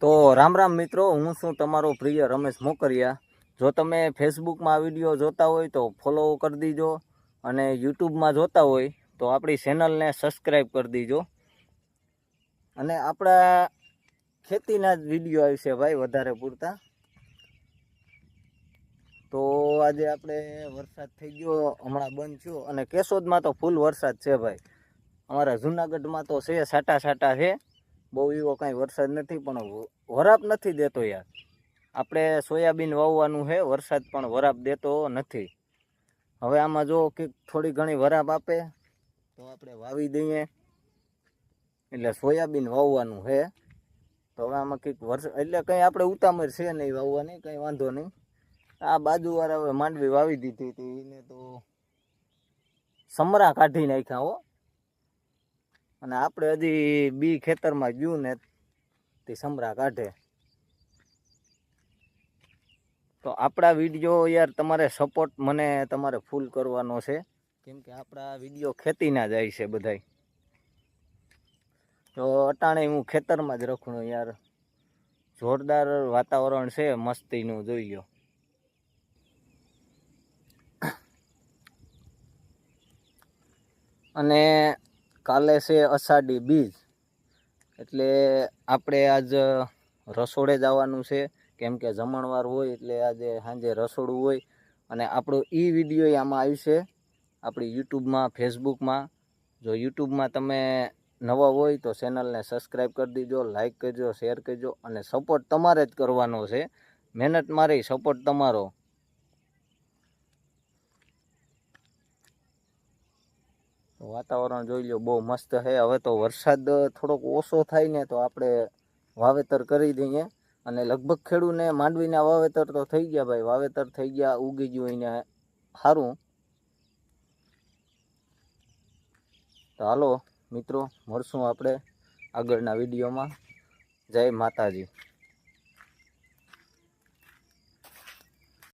તો રામ રામ મિત્રો, હું છું તમારો પ્રિય રમેશ મોકરિયા। જો તમે ફેસબુકમાં આ વિડીયો જોતા હોય તો ફોલો કરી દીજો, અને યુટ્યુબમાં જોતા હોય તો આપણી ચેનલને સબસ્ક્રાઈબ કરી દીજો। અને આપણા ખેતીના જ વિડીયો આવશે ભાઈ વધારે પૂરતા। તો આજે આપણે વરસાદ થઈ ગયો, હમણાં બંધ થયો, અને કેશોદમાં તો ફૂલ વરસાદ છે ભાઈ। અમારા જૂનાગઢમાં તો છે, સાટા સાટા છે, બહુ એવો કાંઈ વરસાદ નથી, પણ વરાપ નથી દેતો યાર। આપણે સોયાબીન વાવવાનું છે, વરસાદ પણ વરાપ દેતો નથી। હવે આમાં જો કે થોડી ઘણી વરાપ આપે તો આપણે વાવી દઈએ, એટલે સોયાબીન વાવવાનું છે। તો હવે આમાં કંઈક એટલે કંઈ આપણે ઉતામળ છે નહીં વાવવાની, કંઈ વાંધો નહીં। આ બાજુવાળા હવે માંડવી વાવી દીધી હતી, એને તો સમરા કાઢી નાખ્યા હો। અને આપણે હજી બી ખેતરમાં ગયું ને તે સમરા કાઢે। તો આપણા વિડીયો યાર તમારે સપોર્ટ મને તમારે ફૂલ કરવાનો છે, કેમ કે આપણા વિડીયો ખેતીના જાય છે બધાય। તો અટાણે હું ખેતરમાં જ રખું યાર, જોરદાર વાતાવરણ છે, મસ્તીનું જોઈ લો। અને કાલે છે અષાઢી બીજ, એટલે આપણે આજ રસોડે જવાનું છે, કેમ કે જમણવાર હોય એટલે આજે સાંજે રસોડું હોય। અને આપણો વિડીયો આમાં આવશે આપણી યુટ્યુબમાં, ફેસબુકમાં। જો યુટ્યુબમાં તમે નવા હોય તો ચેનલને સબસ્ક્રાઈબ કરી દીજો, લાઈક કરજો, શેર કરજો, અને સપોર્ટ તમારે જ કરવાનો છે। મહેનત મારી, સપોર્ટ તમારો। વાતાવરણ જોઈ લો, બહુ મસ્ત છે। હવે તો વરસાદ થોડોક ઓછો થાય ને તો આપણે વાવેતર કરી દઈએ। અને લગભગ ખેડૂને માંડવીના વાવેતર તો થઈ ગયા ભાઈ, વાવેતર થઈ ગયા, ઉગી ગયું એને સારું। તો હાલો મિત્રો, મળશું આપણે આગળના વિડીયોમાં। જય માતાજી।